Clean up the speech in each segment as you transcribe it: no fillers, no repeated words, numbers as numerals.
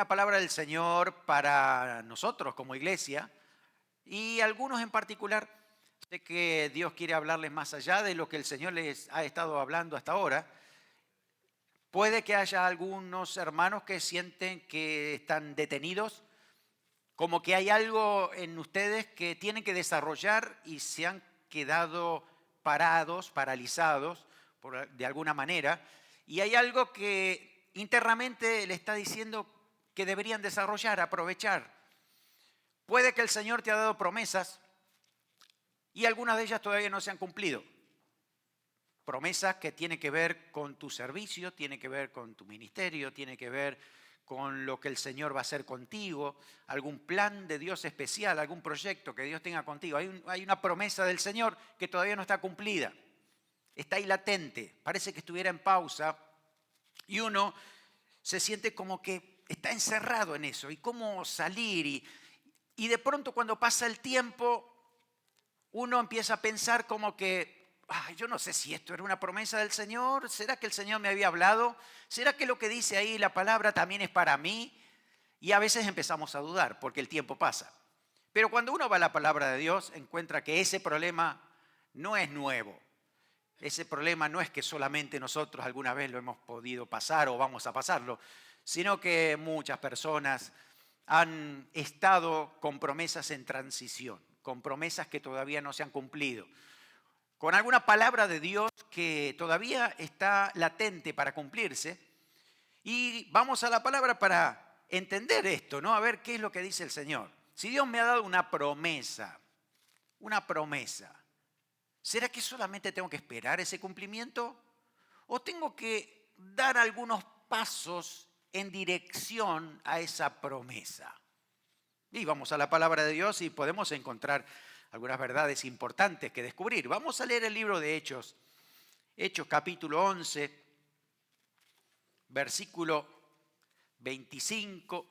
palabra del Señor para nosotros como iglesia y algunos en particular. Sé que Dios quiere hablarles más allá de lo que el Señor les ha estado hablando hasta ahora. Puede que haya algunos hermanos que sienten que están detenidos, como que hay algo en ustedes que tienen que desarrollar y se han quedado parados, paralizados de alguna manera, y hay algo que internamente le está diciendo que deberían desarrollar, aprovechar. Puede que el Señor te ha dado promesas y algunas de ellas todavía no se han cumplido. Promesas que tienen que ver con tu servicio, tienen que ver con tu ministerio, tienen que ver con lo que el Señor va a hacer contigo, algún plan de Dios especial, algún proyecto que Dios tenga contigo. Hay una promesa del Señor que todavía no está cumplida. Está ahí latente, parece que estuviera en pausa y uno se siente como que está encerrado en eso. ¿Y cómo salir? Y de pronto cuando pasa el tiempo, uno empieza a pensar como que, yo no sé si esto era una promesa del Señor, ¿será que el Señor me había hablado? ¿Será que lo que dice ahí la palabra también es para mí? Y a veces empezamos a dudar porque el tiempo pasa. Pero cuando uno va a la palabra de Dios, encuentra que ese problema no es nuevo. Ese problema no es que solamente nosotros alguna vez lo hemos podido pasar o vamos a pasarlo, sino que muchas personas han estado con promesas en transición, con promesas que todavía no se han cumplido, con alguna palabra de Dios que todavía está latente para cumplirse. Y vamos a la palabra para entender esto, ¿no? A ver qué es lo que dice el Señor. Si Dios me ha dado una promesa, ¿será que solamente tengo que esperar ese cumplimiento? ¿O tengo que dar algunos pasos en dirección a esa promesa? Y vamos a la palabra de Dios y podemos encontrar algunas verdades importantes que descubrir. Vamos a leer el libro de Hechos, Hechos capítulo 11, versículo 25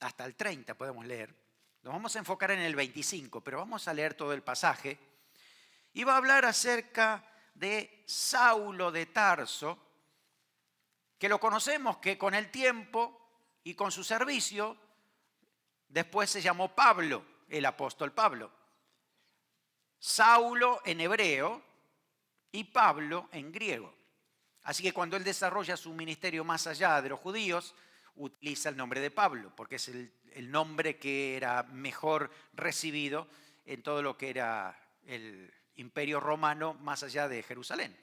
hasta el 30 podemos leer. Nos vamos a enfocar en el 25, pero vamos a leer todo el pasaje. Y va a hablar acerca de Saulo de Tarso, que lo conocemos que con el tiempo y con su servicio, después se llamó Pablo, el apóstol Pablo. Saulo en hebreo y Pablo en griego. Así que cuando él desarrolla su ministerio más allá de los judíos, utiliza el nombre de Pablo, porque es el nombre que era mejor recibido en todo lo que era el imperio romano más allá de Jerusalén.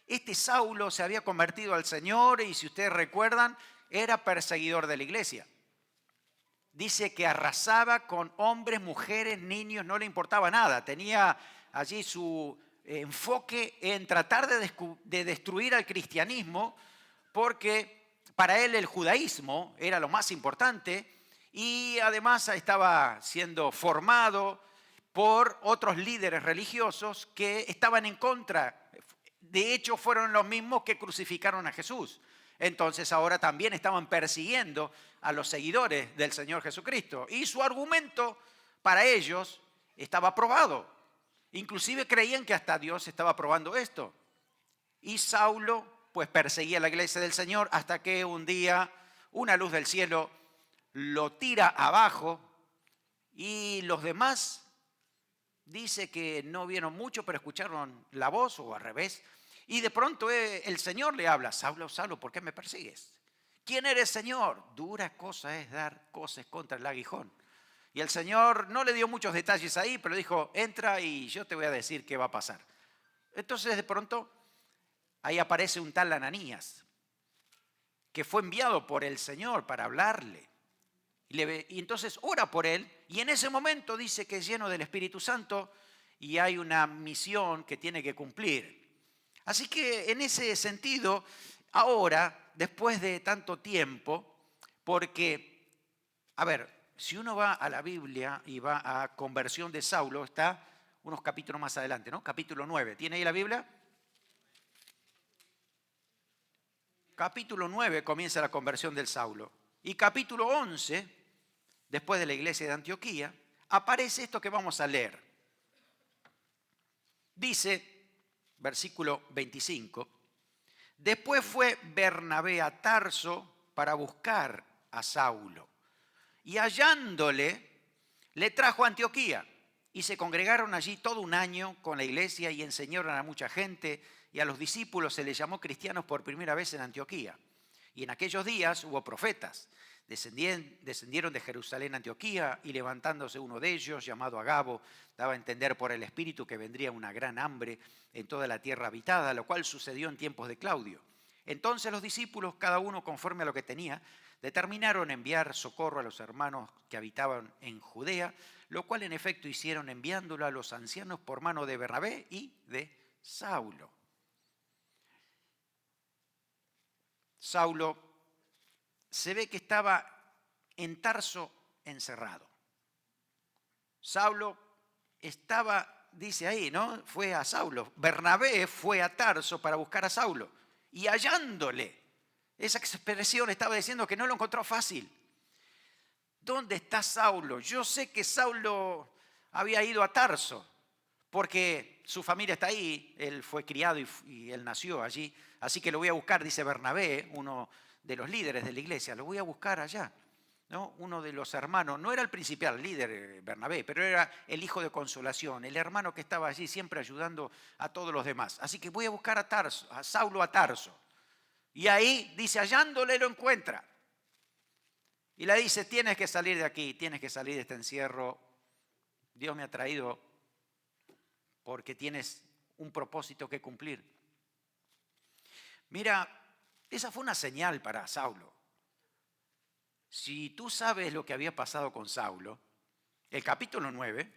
Este Saulo se había convertido al Señor y si ustedes recuerdan, era perseguidor de la iglesia. Dice que arrasaba con hombres, mujeres, niños, no le importaba nada. Tenía allí su enfoque en tratar de destruir al cristianismo porque para él el judaísmo era lo más importante y además estaba siendo formado por otros líderes religiosos que estaban en contra. De hecho, fueron los mismos que crucificaron a Jesús. Entonces ahora también estaban persiguiendo a los seguidores del Señor Jesucristo. Y su argumento para ellos estaba probado. Inclusive creían que hasta Dios estaba probando esto. Y Saulo pues perseguía a la iglesia del Señor hasta que un día una luz del cielo lo tira abajo y los demás dice que no vieron mucho, pero escucharon la voz o al revés. Y de pronto el Señor le habla, Saulo, Saulo, ¿por qué me persigues? ¿Quién eres, Señor? Dura cosa es dar cosas contra el aguijón. Y el Señor no le dio muchos detalles ahí, pero dijo, entra y yo te voy a decir qué va a pasar. Entonces de pronto ahí aparece un tal Ananías, que fue enviado por el Señor para hablarle. Y entonces ora por él y en ese momento dice que es lleno del Espíritu Santo y hay una misión que tiene que cumplir. Así que en ese sentido, ahora, después de tanto tiempo, porque, a ver, si uno va a la Biblia y va a conversión de Saulo, está unos capítulos más adelante, ¿no? Capítulo 9. ¿Tiene ahí la Biblia? Capítulo 9 comienza la conversión del Saulo. Y capítulo 11, después de la iglesia de Antioquía, aparece esto que vamos a leer. Dice, versículo 25, Después fue Bernabé a Tarso para buscar a Saulo. Y hallándole, le trajo a Antioquía. Y se congregaron allí todo un año con la iglesia y enseñaron a mucha gente. Y a los discípulos se les llamó cristianos por primera vez en Antioquía. Y en aquellos días hubo profetas. Descendieron de Jerusalén a Antioquía y levantándose uno de ellos, llamado Agabo, daba a entender por el Espíritu que vendría una gran hambre en toda la tierra habitada, lo cual sucedió en tiempos de Claudio. Entonces los discípulos, cada uno conforme a lo que tenía, determinaron enviar socorro a los hermanos que habitaban en Judea, lo cual en efecto hicieron enviándolo a los ancianos por mano de Bernabé y de Saulo. Saulo se ve que estaba en Tarso encerrado. Saulo estaba, dice ahí, ¿no? Fue a Saulo. Bernabé fue a Tarso para buscar a Saulo. Y hallándole, esa expresión estaba diciendo que no lo encontró fácil. ¿Dónde está Saulo? Yo sé que Saulo había ido a Tarso, porque su familia está ahí, él fue criado y él nació allí. Así que lo voy a buscar, dice Bernabé, uno de los líderes de la iglesia, lo voy a buscar allá, ¿no? Uno de los hermanos, no era el principal líder Bernabé, pero era el hijo de consolación, el hermano que estaba allí siempre ayudando a todos los demás. Así que voy a buscar a Tarso, a Saulo a Tarso. Y ahí, dice, hallándole lo encuentra. Y le dice, tienes que salir de aquí, tienes que salir de este encierro. Dios me ha traído porque tienes un propósito que cumplir. Mira, esa fue una señal para Saulo. Si tú sabes lo que había pasado con Saulo, el capítulo 9,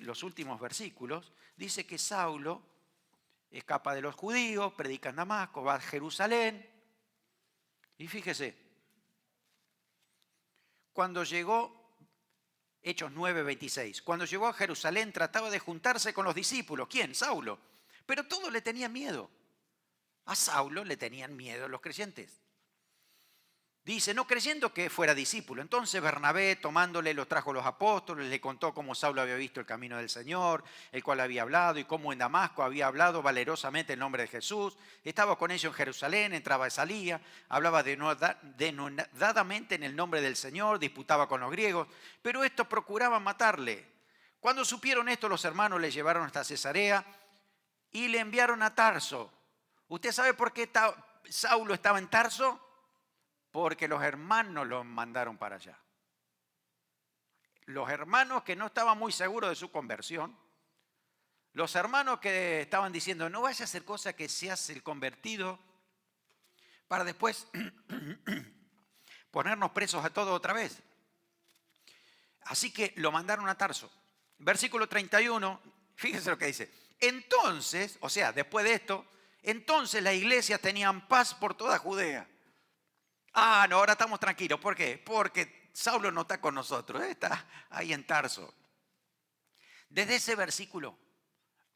los últimos versículos, dice que Saulo escapa de los judíos, predica en Damasco, va a Jerusalén. Y fíjese, cuando llegó, Hechos 9:26, cuando llegó a Jerusalén trataba de juntarse con los discípulos. ¿Quién? Saulo. Pero todos le tenían miedo. A Saulo le tenían miedo los creyentes. Dice, no creyendo que fuera discípulo. Entonces Bernabé, tomándole, lo trajo a los apóstoles, le contó cómo Saulo había visto el camino del Señor, el cual había hablado, y cómo en Damasco había hablado valerosamente el nombre de Jesús. Estaba con ellos en Jerusalén, entraba y salía, hablaba denodadamente en el nombre del Señor, disputaba con los griegos, pero estos procuraban matarle. Cuando supieron esto, los hermanos le llevaron hasta Cesarea y le enviaron a Tarso. ¿Usted sabe por qué Saulo estaba en Tarso? Porque los hermanos lo mandaron para allá. Los hermanos que no estaban muy seguros de su conversión, los hermanos que estaban diciendo, no vaya a hacer cosa que seas el convertido para después ponernos presos a todos otra vez. Así que lo mandaron a Tarso. Versículo 31, fíjense lo que dice. Entonces, o sea, después de esto, entonces las iglesias tenían paz por toda Judea. Ah, no, ahora estamos tranquilos. ¿Por qué? Porque Saulo no está con nosotros, está ahí en Tarso. Desde ese versículo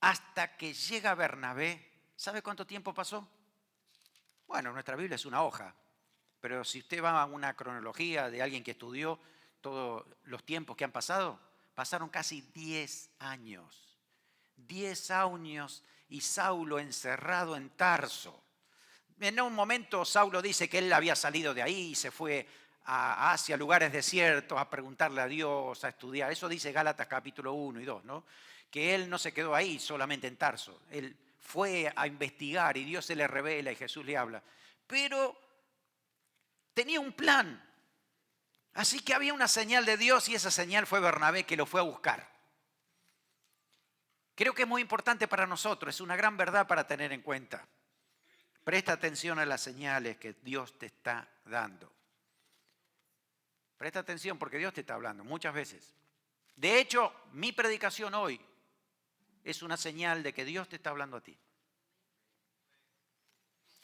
hasta que llega Bernabé, ¿sabe cuánto tiempo pasó? Bueno, nuestra Biblia es una hoja, pero si usted va a una cronología de alguien que estudió todos los tiempos que han pasado, pasaron casi 10 años. 10 años y Saulo encerrado en Tarso. En un momento Saulo dice que él había salido de ahí y se fue hacia lugares desiertos a preguntarle a Dios, a estudiar. Eso dice Gálatas capítulo 1 y 2, ¿no? Que él no se quedó ahí solamente en Tarso. Él fue a investigar y Dios se le revela y Jesús le habla. Pero tenía un plan. Así que había una señal de Dios y esa señal fue Bernabé que lo fue a buscar. Creo que es muy importante para nosotros, es una gran verdad para tener en cuenta. Presta atención a las señales que Dios te está dando. Presta atención porque Dios te está hablando muchas veces. De hecho, mi predicación hoy es una señal de que Dios te está hablando a ti.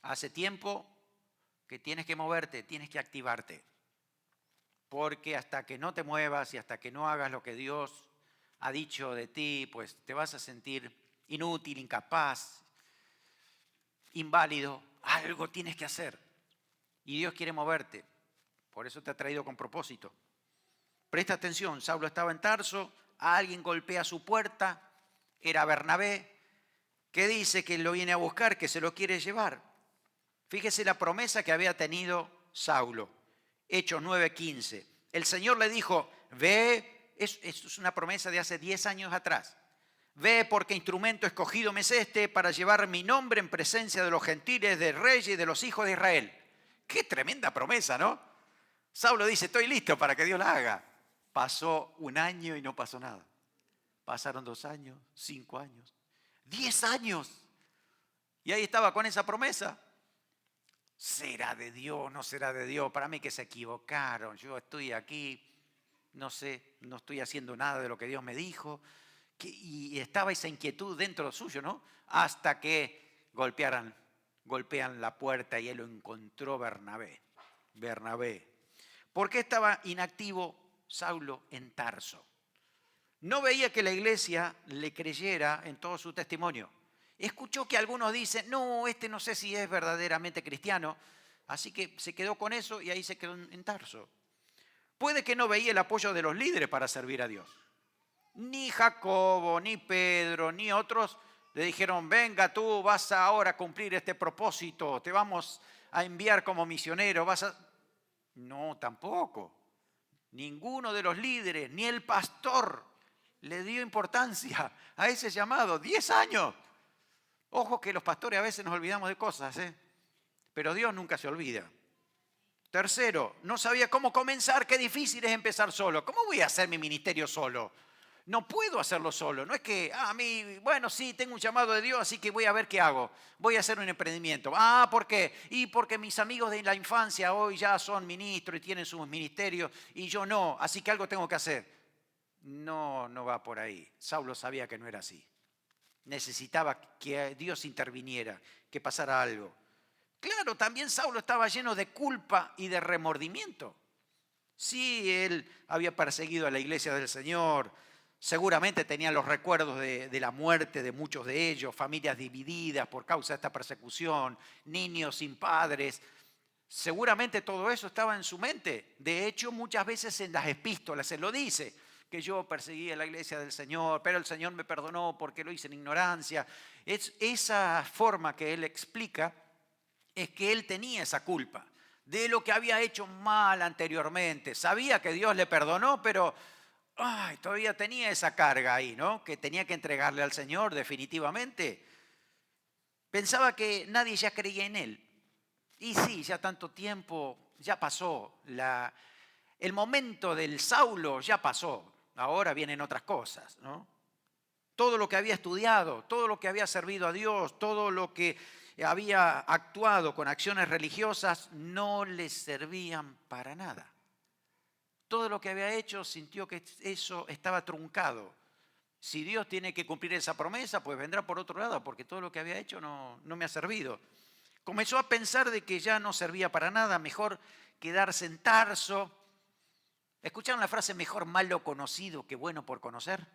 Hace tiempo que tienes que moverte, tienes que activarte. Porque hasta que no te muevas y hasta que no hagas lo que Dios ha dicho de ti, pues te vas a sentir inútil, incapaz, inválido. Algo tienes que hacer. Y Dios quiere moverte. Por eso te ha traído con propósito. Presta atención, Saulo estaba en Tarso, alguien golpea su puerta, era Bernabé, que dice que lo viene a buscar, que se lo quiere llevar. Fíjese la promesa que había tenido Saulo. Hechos 9:15. El Señor le dijo, ve, esto es una promesa de hace 10 años atrás. Ve porque instrumento escogido me es este para llevar mi nombre en presencia de los gentiles, de reyes y de los hijos de Israel. Qué tremenda promesa, ¿no? Saulo dice, estoy listo para que Dios la haga. Pasó un año y no pasó nada. Pasaron 2 años, 5 años, 10 años. Y ahí estaba con esa promesa. ¿Será de Dios? ¿No será de Dios? Para mí que se equivocaron. Yo estoy aquí, no sé, no estoy haciendo nada de lo que Dios me dijo. Y estaba esa inquietud dentro suyo, ¿no? Hasta que golpean la puerta y él lo encontró Bernabé. ¿Por qué estaba inactivo Saulo en Tarso? No veía que la iglesia le creyera en todo su testimonio. Escuchó que algunos dicen, no, este no sé si es verdaderamente cristiano, así que se quedó con eso y ahí se quedó en Tarso. Puede que no veía el apoyo de los líderes para servir a Dios. Ni Jacobo, ni Pedro, ni otros le dijeron, venga tú, vas ahora a cumplir este propósito, te vamos a enviar como misionero, No, tampoco. Ninguno de los líderes, ni el pastor le dio importancia a ese llamado. 10 años. Ojo que los pastores a veces nos olvidamos de cosas, pero Dios nunca se olvida. Tercero, no sabía cómo comenzar, qué difícil es empezar solo. ¿Cómo voy a hacer mi ministerio solo? No puedo hacerlo solo. No es que, a mí, bueno, sí, tengo un llamado de Dios, así que voy a ver qué hago. Voy a hacer un emprendimiento. ¿Por qué? Y porque mis amigos de la infancia hoy ya son ministros y tienen sus ministerios y yo no, así que algo tengo que hacer. No, no va por ahí. Saulo sabía que no era así. Necesitaba que Dios interviniera, que pasara algo. Claro, también Saulo estaba lleno de culpa y de remordimiento. Sí, él había perseguido a la iglesia del Señor, seguramente tenía los recuerdos de la muerte de muchos de ellos, familias divididas por causa de esta persecución, niños sin padres. Seguramente todo eso estaba en su mente. De hecho, muchas veces en las epístolas se lo dice, que yo perseguí a la iglesia del Señor, pero el Señor me perdonó porque lo hice en ignorancia. Esa forma que él explica es que él tenía esa culpa de lo que había hecho mal anteriormente. Sabía que Dios le perdonó, pero todavía tenía esa carga ahí, ¿no? Que tenía que entregarle al Señor definitivamente. Pensaba que nadie ya creía en él. Y sí, ya tanto tiempo, ya pasó. El momento del Saulo ya pasó. Ahora vienen otras cosas, ¿no? Todo lo que había estudiado, todo lo que había servido a Dios, todo lo que había actuado con acciones religiosas, no le servían para nada. Todo lo que había hecho sintió que eso estaba truncado. Si Dios tiene que cumplir esa promesa, pues vendrá por otro lado, porque todo lo que había hecho no me ha servido. Comenzó a pensar de que ya no servía para nada, mejor quedarse en Tarso. ¿Escucharon la frase mejor malo conocido que bueno por conocer?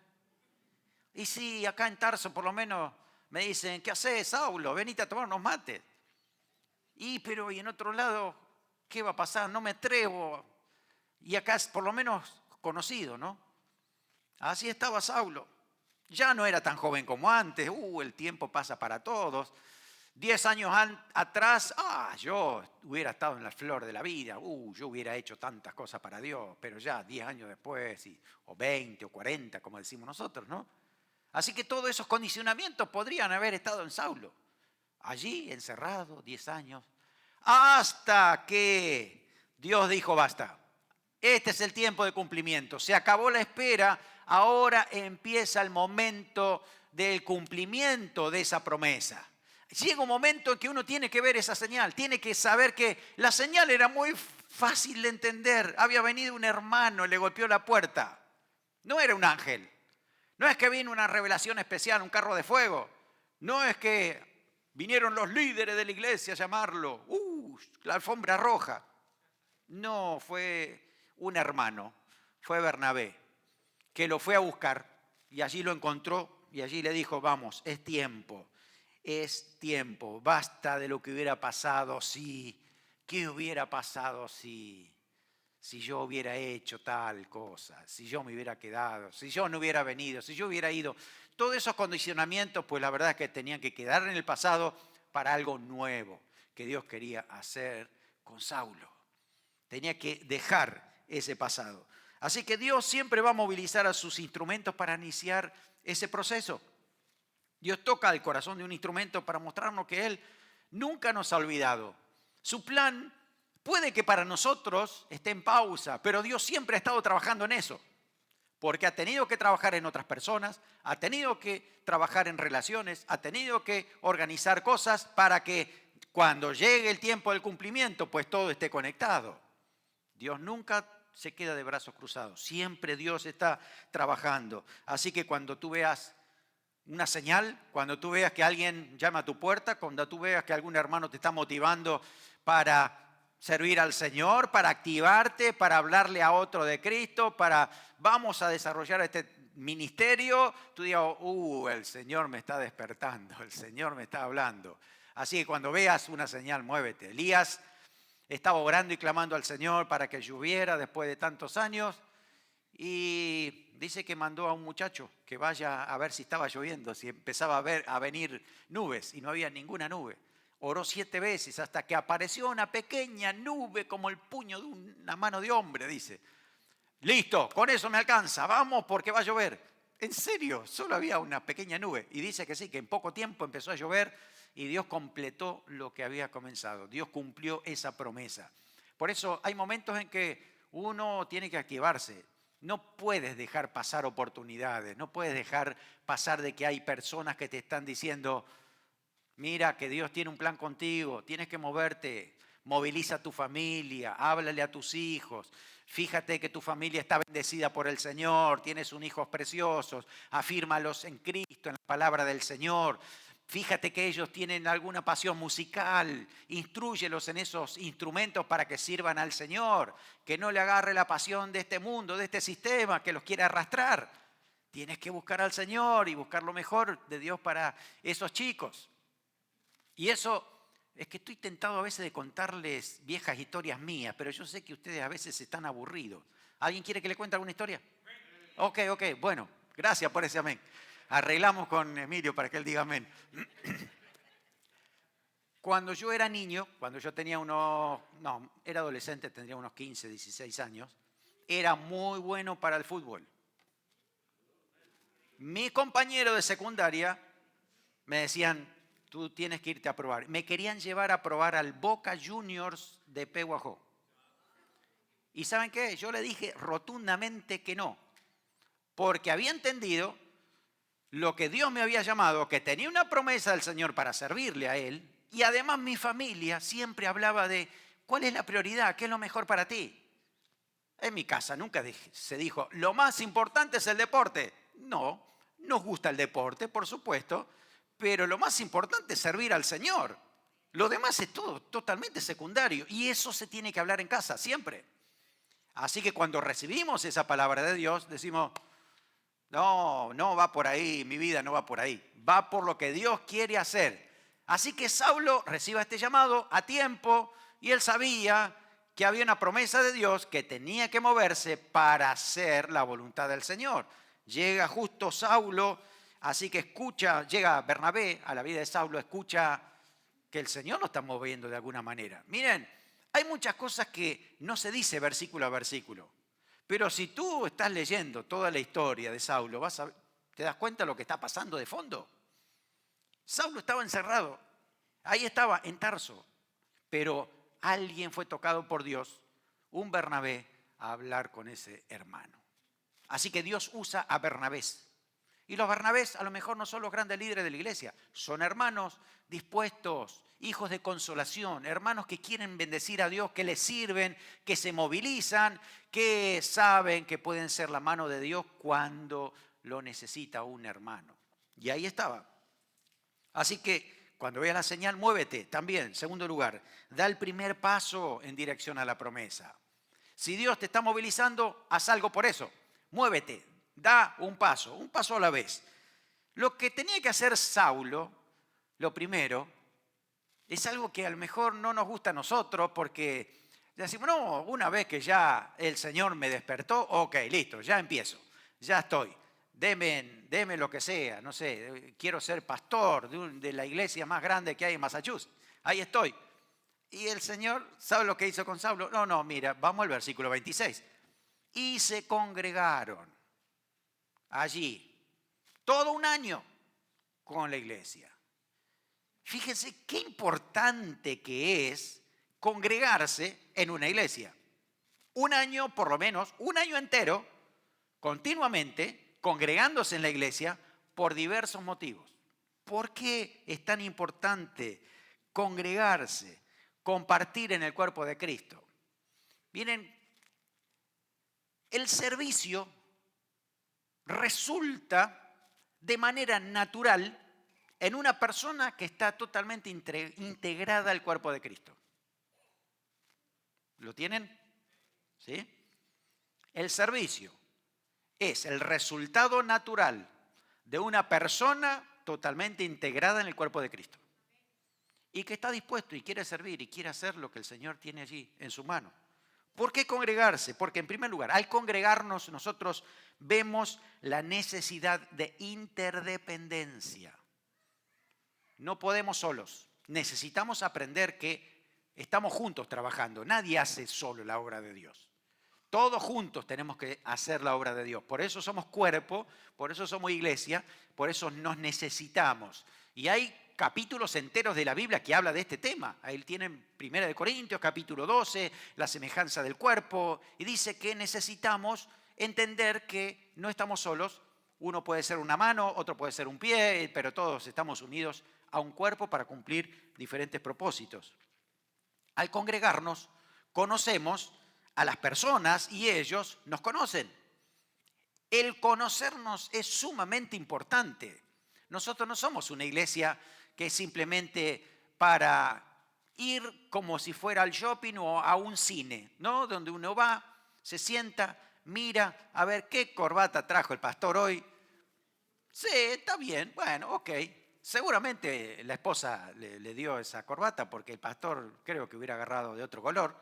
Y sí, acá en Tarso por lo menos me dicen, ¿qué haces, Saulo? Venite a tomar unos mates. Pero en otro lado, ¿qué va a pasar? No me atrevo. Y acá es por lo menos conocido, ¿no? Así estaba Saulo. Ya no era tan joven como antes. El tiempo pasa para todos. 10 años atrás, yo hubiera estado en la flor de la vida. Yo hubiera hecho tantas cosas para Dios. Pero ya 10 años después, o 20 o 40, como decimos nosotros, ¿no? Así que todos esos condicionamientos podrían haber estado en Saulo. Allí, encerrado, 10 años. Hasta que Dios dijo, basta. Este es el tiempo de cumplimiento. Se acabó la espera. Ahora empieza el momento del cumplimiento de esa promesa. Llega un momento en que uno tiene que ver esa señal. Tiene que saber que la señal era muy fácil de entender. Había venido un hermano, le golpeó la puerta. No era un ángel. No es que vino una revelación especial, un carro de fuego. No es que vinieron los líderes de la iglesia a llamarlo. La alfombra roja. No, fue un hermano, fue Bernabé, que lo fue a buscar y allí lo encontró y allí le dijo, vamos, es tiempo, basta de lo que hubiera pasado si, ¿qué hubiera pasado si yo hubiera hecho tal cosa, si yo me hubiera quedado, si yo no hubiera venido, si yo hubiera ido? todos esos condicionamientos, pues la verdad es que tenían que quedar en el pasado para algo nuevo que Dios quería hacer con Saulo. Tenía que dejar ese pasado. Así que Dios siempre va a movilizar a sus instrumentos para iniciar ese proceso. Dios toca el corazón de un instrumento para mostrarnos que Él nunca nos ha olvidado. Su plan puede que para nosotros esté en pausa, pero Dios siempre ha estado trabajando en eso. Porque ha tenido que trabajar en otras personas, ha tenido que trabajar en relaciones, ha tenido que organizar cosas para que cuando llegue el tiempo del cumplimiento, pues todo esté conectado. Dios nunca se queda de brazos cruzados, siempre Dios está trabajando. Así que cuando tú veas una señal, cuando tú veas que alguien llama a tu puerta, cuando tú veas que algún hermano te está motivando para servir al Señor, para activarte, para hablarle a otro de Cristo, para vamos a desarrollar este ministerio, tú digas, el Señor me está despertando, el Señor me está hablando. Así que cuando veas una señal, muévete. Elías estaba orando y clamando al Señor para que lloviera después de tantos años y dice que mandó a un muchacho que vaya a ver si estaba lloviendo, si empezaba a venir nubes y no había ninguna nube. Oró 7 veces hasta que apareció una pequeña nube como el puño de una mano de hombre, dice. Listo, con eso me alcanza, vamos porque va a llover. En serio, solo había una pequeña nube. Y dice que sí, que en poco tiempo empezó a llover y Dios completó lo que había comenzado. Dios cumplió esa promesa. Por eso hay momentos en que uno tiene que activarse. No puedes dejar pasar oportunidades, no puedes dejar pasar de que hay personas que te están diciendo, mira que Dios tiene un plan contigo, tienes que moverte, moviliza a tu familia, háblale a tus hijos, fíjate que tu familia está bendecida por el Señor, tienes unos hijos preciosos, afírmalos en Cristo, en la palabra del Señor. Fíjate que ellos tienen alguna pasión musical, instrúyelos en esos instrumentos para que sirvan al Señor, que no le agarre la pasión de este mundo, de este sistema que los quiere arrastrar. Tienes que buscar al Señor y buscar lo mejor de Dios para esos chicos. Y eso es que estoy tentado a veces de contarles viejas historias mías, pero yo sé que ustedes a veces están aburridos. ¿Alguien quiere que le cuente alguna historia? Ok, bueno, gracias por ese amén. Arreglamos con Emilio para que él diga amén. Cuando yo era niño, cuando yo tenía era adolescente, tendría unos 15, 16 años, era muy bueno para el fútbol. Mis compañeros de secundaria me decían, tú tienes que irte a probar. Me querían llevar a probar al Boca Juniors de Pehuajó. ¿Y saben qué? Yo le dije rotundamente que no, porque había entendido lo que Dios me había llamado, que tenía una promesa del Señor para servirle a Él, y además mi familia siempre hablaba de cuál es la prioridad, qué es lo mejor para ti. En mi casa nunca se dijo, lo más importante es el deporte. No, nos gusta el deporte, por supuesto, pero lo más importante es servir al Señor. Lo demás es todo totalmente secundario, y eso se tiene que hablar en casa, siempre. Así que cuando recibimos esa palabra de Dios, decimos, no va por ahí, mi vida no va por ahí. Va por lo que Dios quiere hacer. Así que Saulo recibe este llamado a tiempo y él sabía que había una promesa de Dios que tenía que moverse para hacer la voluntad del Señor. Llega justo Saulo, así que llega Bernabé a la vida de Saulo, escucha que el Señor lo está moviendo de alguna manera. Miren, hay muchas cosas que no se dice versículo a versículo. Pero si tú estás leyendo toda la historia de Saulo, te das cuenta de lo que está pasando de fondo. Saulo estaba encerrado, ahí estaba en Tarso, pero alguien fue tocado por Dios, un Bernabé, a hablar con ese hermano. Así que Dios usa a Bernabés. Y los Bernabés a lo mejor no son los grandes líderes de la iglesia, son hermanos dispuestos, hijos de consolación, hermanos que quieren bendecir a Dios, que les sirven, que se movilizan, que saben que pueden ser la mano de Dios cuando lo necesita un hermano. Y ahí estaba. Así que cuando veas la señal, muévete también. Segundo lugar, da el primer paso en dirección a la promesa. Si Dios te está movilizando, haz algo por eso. Muévete, da un paso a la vez. Lo que tenía que hacer Saulo, lo primero, es algo que a lo mejor no nos gusta a nosotros porque decimos, una vez que ya el Señor me despertó, ok, listo, ya empiezo, ya estoy. deme lo que sea, no sé, quiero ser pastor de la iglesia más grande que hay en Massachusetts. Ahí estoy. Y el Señor, ¿sabe lo que hizo con Saulo? No, mira, vamos al versículo 26. Y se congregaron allí todo un año con la iglesia. Fíjense qué importante que es congregarse en una iglesia. Un año, por lo menos, un año entero, continuamente, congregándose en la iglesia por diversos motivos. ¿Por qué es tan importante congregarse, compartir en el cuerpo de Cristo? Miren, el servicio resulta de manera natural en una persona que está totalmente integrada al cuerpo de Cristo. ¿Lo tienen? ¿Sí? El servicio es el resultado natural de una persona totalmente integrada en el cuerpo de Cristo y que está dispuesto y quiere servir y quiere hacer lo que el Señor tiene allí en su mano. ¿Por qué congregarse? Porque en primer lugar, al congregarnos nosotros vemos la necesidad de interdependencia. No podemos solos. Necesitamos aprender que estamos juntos trabajando. Nadie hace solo la obra de Dios. Todos juntos tenemos que hacer la obra de Dios. Por eso somos cuerpo, por eso somos iglesia, por eso nos necesitamos. Y hay capítulos enteros de la Biblia que habla de este tema. Ahí tienen 1 Corintios, capítulo 12, la semejanza del cuerpo, y dice que necesitamos entender que no estamos solos. Uno puede ser una mano, otro puede ser un pie, pero todos estamos unidos a un cuerpo para cumplir diferentes propósitos. Al congregarnos, conocemos a las personas y ellos nos conocen. El conocernos es sumamente importante. Nosotros no somos una iglesia que es simplemente para ir como si fuera al shopping o a un cine, ¿no? Donde uno va, se sienta, mira, a ver qué corbata trajo el pastor hoy. Sí, está bien, bueno, ok. Seguramente la esposa le dio esa corbata porque el pastor creo que hubiera agarrado de otro color.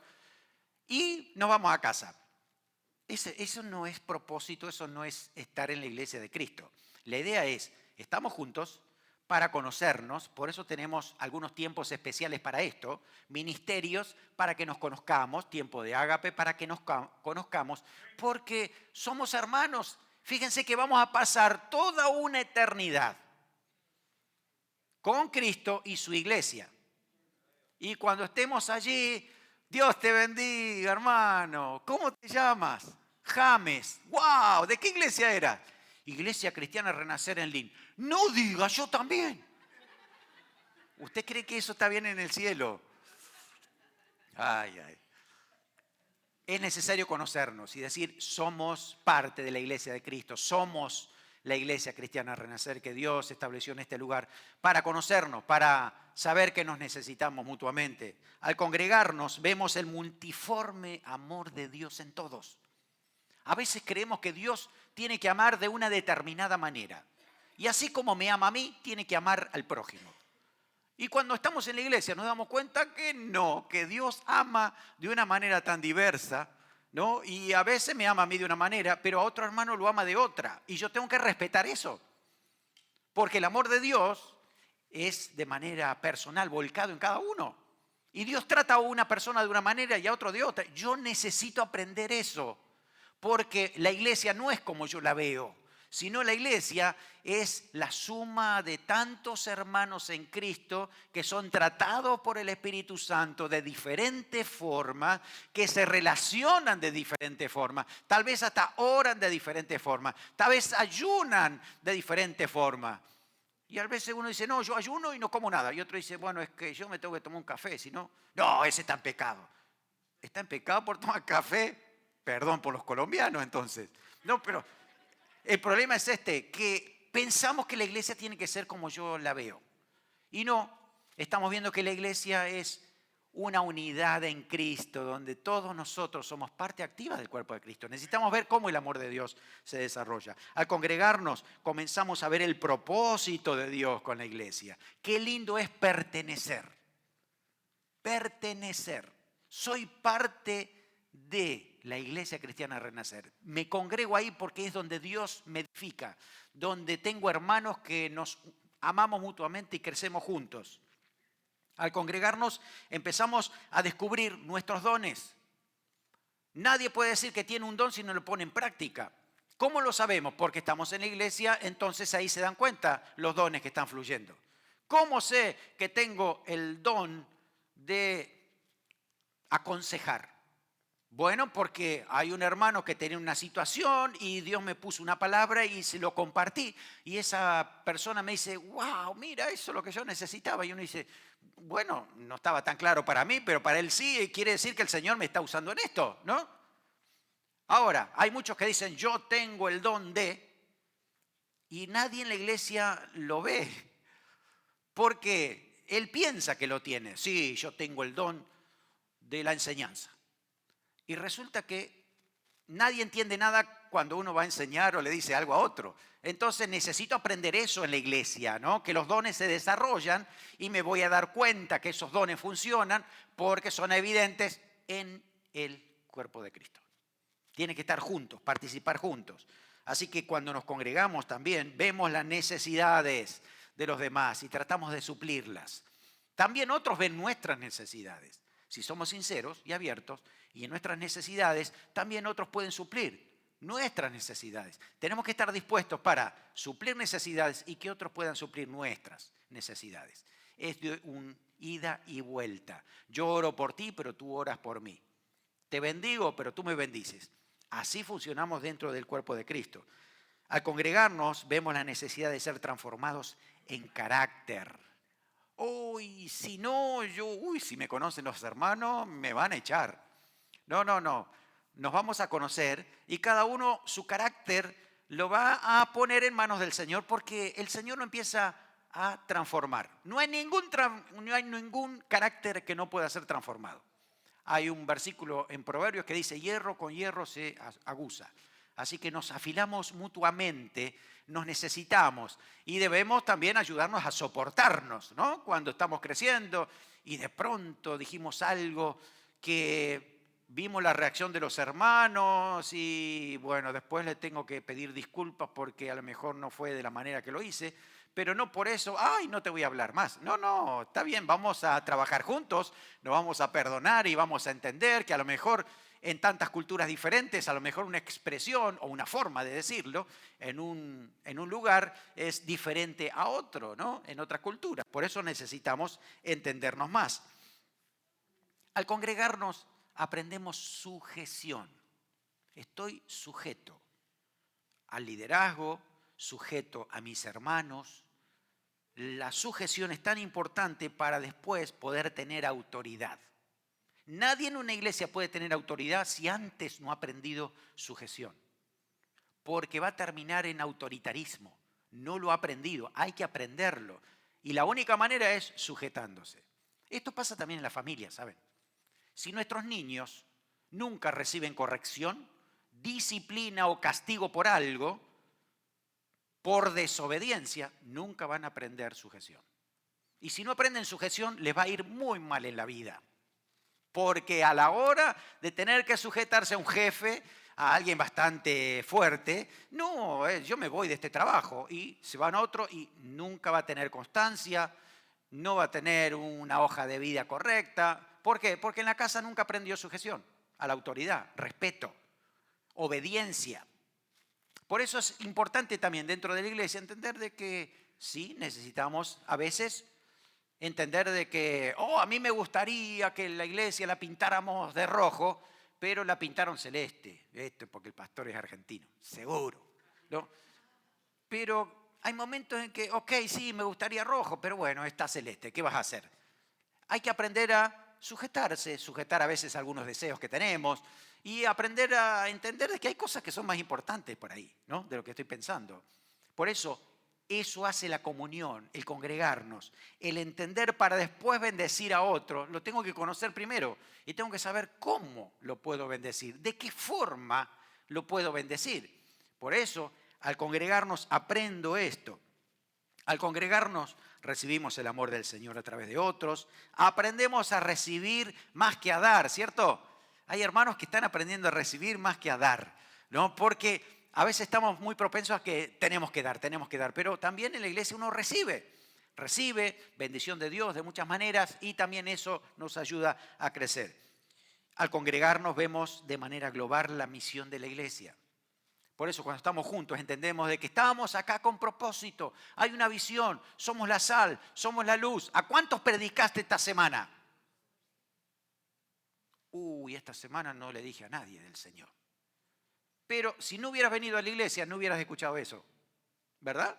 Y nos vamos a casa. Eso no es propósito, eso no es estar en la iglesia de Cristo. La idea es, estamos juntos para conocernos, por eso tenemos algunos tiempos especiales para esto, ministerios para que nos conozcamos, tiempo de ágape para que nos conozcamos, porque somos hermanos. Fíjense que vamos a pasar toda una eternidad con Cristo y su iglesia. Y cuando estemos allí, Dios te bendiga, hermano. ¿Cómo te llamas? James. ¡Wow! ¿De qué iglesia era? Iglesia Cristiana Renacer en Lynn. No diga, yo también. ¿Usted cree que eso está bien en el cielo? Ay, ay. Es necesario conocernos y decir, somos parte de la iglesia de Cristo, somos la iglesia cristiana Renacer que Dios estableció en este lugar para conocernos, para saber que nos necesitamos mutuamente. Al congregarnos vemos el multiforme amor de Dios en todos. A veces creemos que Dios tiene que amar de una determinada manera. Y así como me ama a mí, tiene que amar al prójimo. Y cuando estamos en la iglesia nos damos cuenta que no, que Dios ama de una manera tan diversa, ¿no? Y a veces me ama a mí de una manera, pero a otro hermano lo ama de otra. Y yo tengo que respetar eso. Porque el amor de Dios es de manera personal, volcado en cada uno. Y Dios trata a una persona de una manera y a otro de otra. Yo necesito aprender eso. Porque la iglesia no es como yo la veo, sino la iglesia es la suma de tantos hermanos en Cristo que son tratados por el Espíritu Santo de diferente forma, que se relacionan de diferente forma, tal vez hasta oran de diferente forma, tal vez ayunan de diferente forma. Y a veces uno dice, no, yo ayuno y no como nada. Y otro dice, bueno, es que yo me tengo que tomar un café, si no, no, ese está en pecado. ¿Está en pecado por tomar café? Perdón por los colombianos entonces. No, pero el problema es este, que pensamos que la iglesia tiene que ser como yo la veo. Y no, estamos viendo que la iglesia es una unidad en Cristo, donde todos nosotros somos parte activa del cuerpo de Cristo. Necesitamos ver cómo el amor de Dios se desarrolla. Al congregarnos, comenzamos a ver el propósito de Dios con la iglesia. Qué lindo es pertenecer. Pertenecer. Soy parte de la Iglesia Cristiana Renacer. Me congrego ahí porque es donde Dios me edifica, donde tengo hermanos que nos amamos mutuamente y crecemos juntos. Al congregarnos empezamos a descubrir nuestros dones. Nadie puede decir que tiene un don si no lo pone en práctica. ¿Cómo lo sabemos? Porque estamos en la iglesia, entonces ahí se dan cuenta los dones que están fluyendo. ¿Cómo sé que tengo el don de aconsejar? Bueno, porque hay un hermano que tenía una situación y Dios me puso una palabra y se lo compartí. Y esa persona me dice, wow, mira, eso es lo que yo necesitaba. Y uno dice, bueno, no estaba tan claro para mí, pero para él sí, quiere decir que el Señor me está usando en esto, ¿no? Ahora, hay muchos que dicen, yo tengo el don de, y nadie en la iglesia lo ve, porque él piensa que lo tiene. Sí, yo tengo el don de la enseñanza. Y resulta que nadie entiende nada cuando uno va a enseñar o le dice algo a otro. Entonces necesito aprender eso en la iglesia, ¿no? Que los dones se desarrollan y me voy a dar cuenta que esos dones funcionan porque son evidentes en el cuerpo de Cristo. Tienen que estar juntos, participar juntos. Así que cuando nos congregamos también vemos las necesidades de los demás y tratamos de suplirlas. También otros ven nuestras necesidades. Si somos sinceros y abiertos, y en nuestras necesidades, también otros pueden suplir nuestras necesidades. Tenemos que estar dispuestos para suplir necesidades y que otros puedan suplir nuestras necesidades. Es de un ida y vuelta. Yo oro por ti, pero tú oras por mí. Te bendigo, pero tú me bendices. Así funcionamos dentro del cuerpo de Cristo. Al congregarnos, vemos la necesidad de ser transformados en carácter. Uy, si no, si me conocen los hermanos, me van a echar. No. Nos vamos a conocer y cada uno su carácter lo va a poner en manos del Señor porque el Señor lo empieza a transformar. No hay ningún carácter que no pueda ser transformado. Hay un versículo en Proverbios que dice, hierro con hierro se aguza. Así que nos afilamos mutuamente, nos necesitamos y debemos también ayudarnos a soportarnos, ¿no? Cuando estamos creciendo y de pronto dijimos algo que vimos la reacción de los hermanos y bueno, después le tengo que pedir disculpas porque a lo mejor no fue de la manera que lo hice, pero no por eso, no te voy a hablar más. No, está bien, vamos a trabajar juntos, nos vamos a perdonar y vamos a entender que a lo mejor en tantas culturas diferentes, a lo mejor una expresión o una forma de decirlo en un lugar es diferente a otro, ¿no? En otra cultura. Por eso necesitamos entendernos más. Al congregarnos aprendemos sujeción. Estoy sujeto al liderazgo, sujeto a mis hermanos. La sujeción es tan importante para después poder tener autoridad. Nadie en una iglesia puede tener autoridad si antes no ha aprendido sujeción, porque va a terminar en autoritarismo. No lo ha aprendido, hay que aprenderlo. Y la única manera es sujetándose. Esto pasa también en la familia, ¿saben? Si nuestros niños nunca reciben corrección, disciplina o castigo por algo, por desobediencia, nunca van a aprender sujeción. Y si no aprenden sujeción, les va a ir muy mal en la vida. Porque a la hora de tener que sujetarse a un jefe, a alguien bastante fuerte, no, yo me voy de este trabajo y se van a otro y nunca va a tener constancia, no va a tener una hoja de vida correcta. ¿Por qué? Porque en la casa nunca aprendió sujeción a la autoridad, respeto, obediencia. Por eso es importante también dentro de la iglesia entender de que sí, necesitamos a veces entender de que, a mí me gustaría que la iglesia la pintáramos de rojo, pero la pintaron celeste. Esto porque el pastor es argentino, seguro, ¿no? Pero hay momentos en que, sí, me gustaría rojo, pero bueno, está celeste, ¿qué vas a hacer? Hay que aprender a sujetar a veces algunos deseos que tenemos y aprender a entender de que hay cosas que son más importantes por ahí, ¿no? De lo que estoy pensando. Por eso hace la comunión, el congregarnos, el entender para después bendecir a otro. Lo tengo que conocer primero y tengo que saber cómo lo puedo bendecir, de qué forma lo puedo bendecir. Por eso, al congregarnos, aprendo esto. Al congregarnos, recibimos el amor del Señor a través de otros. Aprendemos a recibir más que a dar, ¿cierto? Hay hermanos que están aprendiendo a recibir más que a dar, ¿no? Porque a veces estamos muy propensos a que tenemos que dar, pero también en la iglesia uno recibe bendición de Dios de muchas maneras y también eso nos ayuda a crecer. Al congregarnos vemos de manera global la misión de la iglesia. Por eso cuando estamos juntos entendemos de que estamos acá con propósito, hay una visión, somos la sal, somos la luz. ¿A cuántos predicaste esta semana? Esta semana no le dije a nadie del Señor. Pero si no hubieras venido a la iglesia, no hubieras escuchado eso, ¿verdad?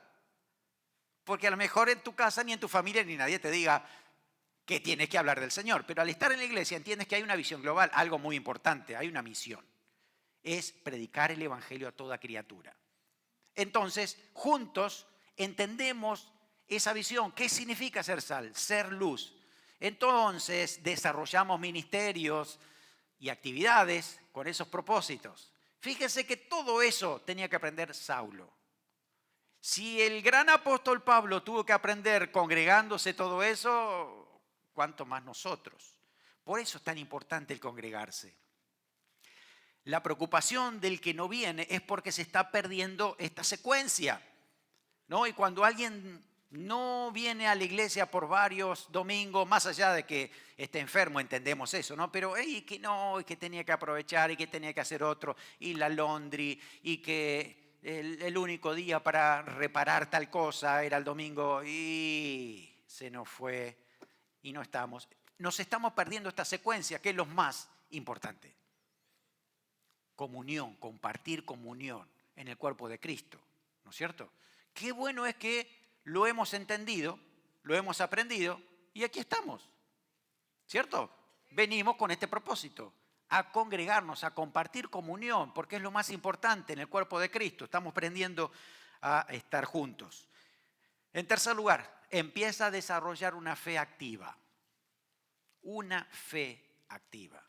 Porque a lo mejor en tu casa, ni en tu familia, ni nadie te diga que tienes que hablar del Señor. Pero al estar en la iglesia entiendes que hay una visión global, algo muy importante, hay una misión. Es predicar el evangelio a toda criatura. Entonces, juntos entendemos esa visión. ¿Qué significa ser sal? Ser luz. Entonces, desarrollamos ministerios y actividades con esos propósitos. Fíjense que todo eso tenía que aprender Saulo. Si el gran apóstol Pablo tuvo que aprender congregándose todo eso, ¿cuánto más nosotros? Por eso es tan importante el congregarse. La preocupación del que no viene es porque se está perdiendo esta secuencia, ¿no? Y cuando alguien no viene a la iglesia por varios domingos, más allá de que esté enfermo, entendemos eso, ¿no? Pero y que tenía que aprovechar y que tenía que hacer otro, y la laundry, y que el único día para reparar tal cosa era el domingo, y se nos fue, y no estamos. Nos estamos perdiendo esta secuencia, que es lo más importante. Comunión, compartir comunión en el cuerpo de Cristo, ¿no es cierto? Qué bueno es que lo hemos entendido, lo hemos aprendido y aquí estamos, ¿cierto? Venimos con este propósito, a congregarnos, a compartir comunión, porque es lo más importante en el cuerpo de Cristo. Estamos aprendiendo a estar juntos. En tercer lugar, empieza a desarrollar una fe activa. Una fe activa.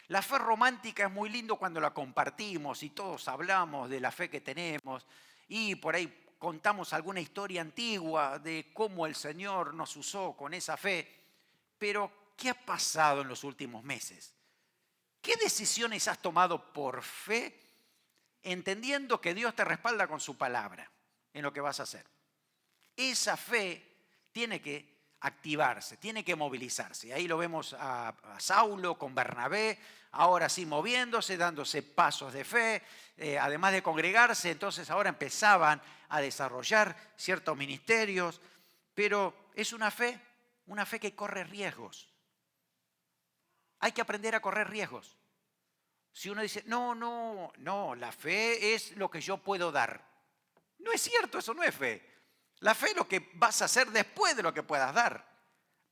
La fe romántica es muy lindo cuando la compartimos y todos hablamos de la fe que tenemos y por ahí contamos alguna historia antigua de cómo el Señor nos usó con esa fe. Pero, ¿qué ha pasado en los últimos meses? ¿Qué decisiones has tomado por fe entendiendo que Dios te respalda con su palabra en lo que vas a hacer? Esa fe tiene que activarse, tiene que movilizarse. Ahí lo vemos a Saulo con Bernabé, ahora sí moviéndose, dándose pasos de fe, además de congregarse, entonces ahora empezaban a desarrollar ciertos ministerios, pero es una fe que corre riesgos. Hay que aprender a correr riesgos. Si uno dice, no, la fe es lo que yo puedo dar. No es cierto, eso no es fe. La fe es lo que vas a hacer después de lo que puedas dar.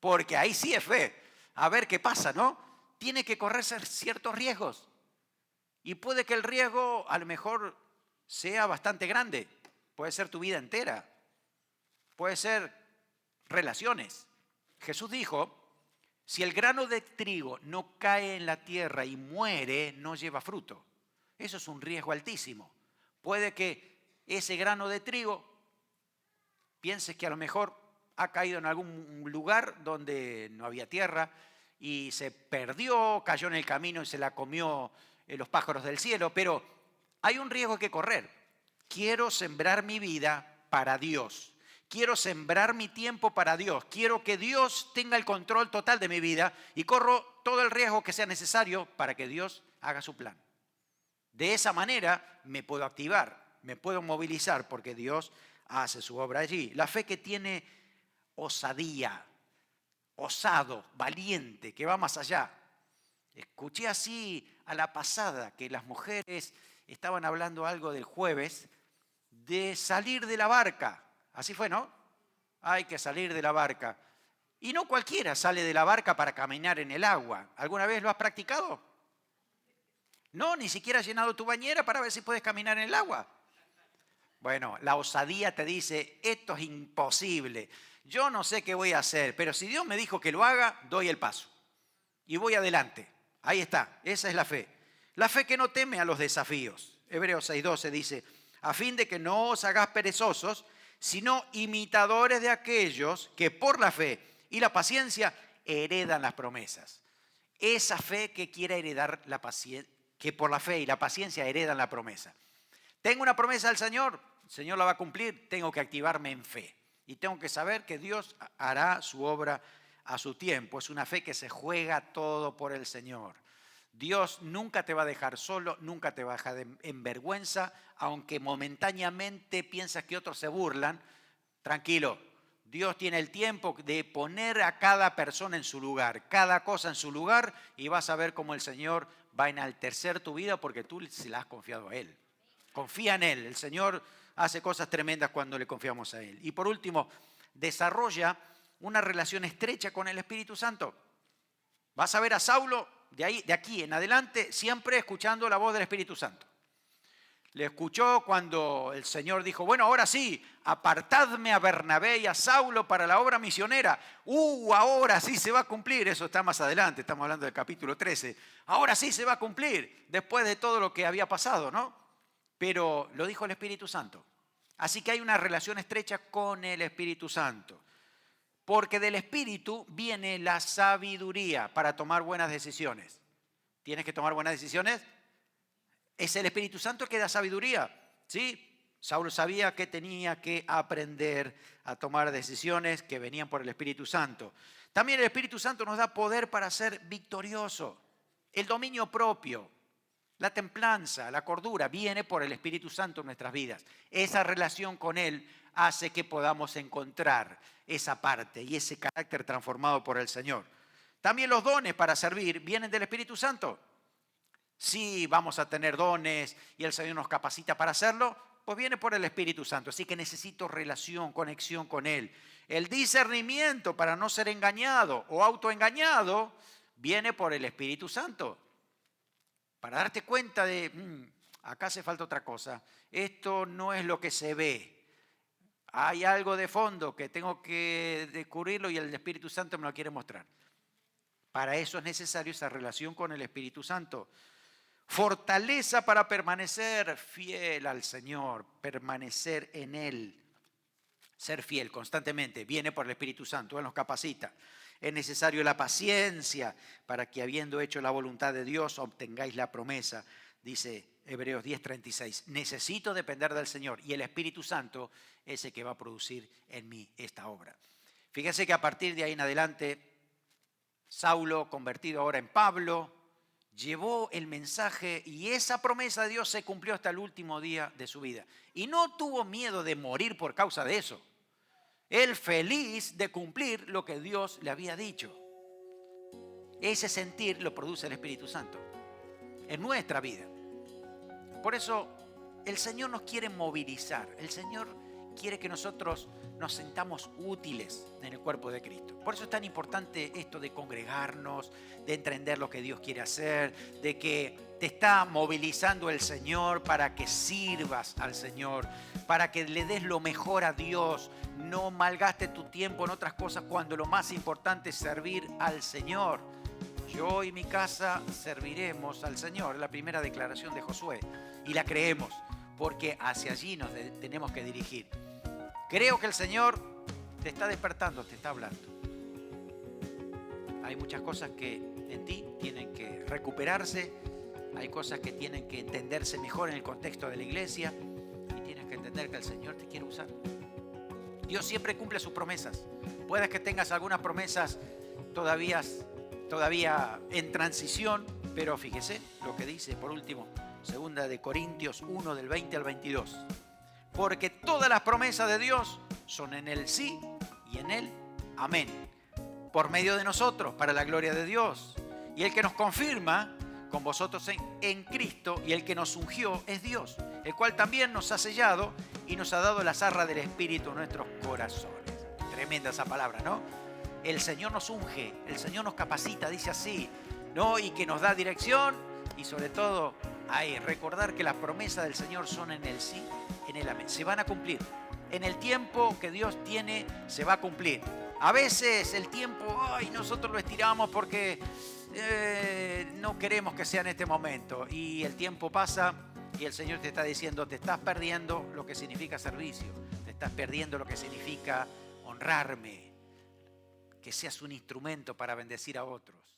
Porque ahí sí es fe. A ver qué pasa, ¿no? Tiene que correrse ciertos riesgos. Y puede que el riesgo a lo mejor sea bastante grande. Puede ser tu vida entera. Puede ser relaciones. Jesús dijo, si el grano de trigo no cae en la tierra y muere, no lleva fruto. Eso es un riesgo altísimo. Puede que ese grano de trigo pienses que a lo mejor ha caído en algún lugar donde no había tierra y se perdió, cayó en el camino y se la comió los pájaros del cielo, pero hay un riesgo que correr. Quiero sembrar mi vida para Dios. Quiero sembrar mi tiempo para Dios. Quiero que Dios tenga el control total de mi vida y corro todo el riesgo que sea necesario para que Dios haga su plan. De esa manera me puedo activar, me puedo movilizar porque Dios hace su obra allí. La fe que tiene osadía, osado, valiente, que va más allá. Escuché así a la pasada que las mujeres estaban hablando algo del jueves de salir de la barca. Así fue, ¿no? Hay que salir de la barca. Y no cualquiera sale de la barca para caminar en el agua. ¿Alguna vez lo has practicado? No, ni siquiera has llenado tu bañera para ver si puedes caminar en el agua. Bueno, la osadía te dice, esto es imposible. Yo no sé qué voy a hacer, pero si Dios me dijo que lo haga, doy el paso. Y voy adelante. Ahí está, esa es la fe. La fe que no teme a los desafíos. Hebreos 6:12 dice, a fin de que no os hagáis perezosos, sino imitadores de aquellos que por la fe y la paciencia heredan las promesas. esa fe que quiere heredar la paciencia, que por la fe y la paciencia heredan la promesa. Tengo una promesa del Señor, el Señor la va a cumplir, tengo que activarme en fe. Y tengo que saber que Dios hará su obra a su tiempo. Es una fe que se juega todo por el Señor. Dios nunca te va a dejar solo, nunca te va a dejar en vergüenza, aunque momentáneamente piensas que otros se burlan. Tranquilo, Dios tiene el tiempo de poner a cada persona en su lugar, cada cosa en su lugar, y vas a ver cómo el Señor va a enaltecer tu vida porque tú se la has confiado a Él. Confía en Él. El Señor hace cosas tremendas cuando le confiamos a Él. Y por último, desarrolla una relación estrecha con el Espíritu Santo. Vas a ver a Saulo de aquí en adelante siempre escuchando la voz del Espíritu Santo. Le escuchó cuando el Señor dijo, bueno, ahora sí, apartadme a Bernabé y a Saulo para la obra misionera. Ahora sí se va a cumplir. Eso está más adelante, estamos hablando del capítulo 13. Ahora sí se va a cumplir, después de todo lo que había pasado, ¿no? Pero lo dijo el Espíritu Santo. Así que hay una relación estrecha con el Espíritu Santo. Porque del Espíritu viene la sabiduría para tomar buenas decisiones. ¿Tienes que tomar buenas decisiones? Es el Espíritu Santo el que da sabiduría, ¿sí? Saulo sabía que tenía que aprender a tomar decisiones que venían por el Espíritu Santo. También el Espíritu Santo nos da poder para ser victorioso. El dominio propio, la templanza, la cordura, viene por el Espíritu Santo en nuestras vidas. Esa relación con Él hace que podamos encontrar esa parte y ese carácter transformado por el Señor. También los dones para servir vienen del Espíritu Santo. Sí, vamos a tener dones y el Señor nos capacita para hacerlo, pues viene por el Espíritu Santo. Así que necesito relación, conexión con Él. El discernimiento para no ser engañado o autoengañado viene por el Espíritu Santo. Para darte cuenta de, acá hace falta otra cosa. Esto no es lo que se ve. Hay algo de fondo que tengo que descubrirlo y el Espíritu Santo me lo quiere mostrar. Para eso es necesario esa relación con el Espíritu Santo. Fortaleza para permanecer fiel al Señor, permanecer en Él. Ser fiel constantemente viene por el Espíritu Santo, Él nos capacita. Es necesario la paciencia para que habiendo hecho la voluntad de Dios obtengáis la promesa, dice Hebreos 10:36. Necesito depender del Señor y el Espíritu Santo es el que va a producir en mí esta obra. Fíjense que a partir de ahí en adelante, Saulo, convertido ahora en Pablo, llevó el mensaje y esa promesa de Dios se cumplió hasta el último día de su vida. Y no tuvo miedo de morir por causa de eso. Él feliz de cumplir lo que Dios le había dicho. Ese sentir lo produce el Espíritu Santo en nuestra vida. Por eso el Señor nos quiere movilizar. El Señor quiere que nosotros nos sintamos útiles en el cuerpo de Cristo. Por eso es tan importante esto de congregarnos, de entender lo que Dios quiere hacer, de que te está movilizando el Señor para que sirvas al Señor, para que le des lo mejor a Dios. No malgastes tu tiempo en otras cosas cuando lo más importante es servir al Señor. Yo y mi casa serviremos al Señor. Es la primera declaración de Josué y la creemos porque hacia allí nos tenemos que dirigir. Creo que el Señor te está despertando, te está hablando. Hay muchas cosas que en ti tienen que recuperarse, hay cosas que tienen que entenderse mejor en el contexto de la iglesia y tienes que entender que el Señor te quiere usar. Dios siempre cumple sus promesas. Puedes que tengas algunas promesas todavía en transición, pero fíjese lo que dice por último, 2 Corintios 1 del 20 al 22. Porque todas las promesas de Dios son en el sí y en el amén. Por medio de nosotros, para la gloria de Dios. Y el que nos confirma con vosotros en Cristo y el que nos ungió es Dios, el cual también nos ha sellado y nos ha dado la zarra del Espíritu en nuestros corazones. Tremenda esa palabra, ¿no? El Señor nos unge, el Señor nos capacita, dice así, ¿no? Y que nos da dirección y sobre todo recordar que las promesas del Señor son en el sí, en el amén. Se van a cumplir. En el tiempo que Dios tiene, se va a cumplir. A veces el tiempo, nosotros lo estiramos porque no queremos que sea en este momento. Y el tiempo pasa y el Señor te está diciendo, te estás perdiendo lo que significa servicio. Te estás perdiendo lo que significa honrarme. Que seas un instrumento para bendecir a otros.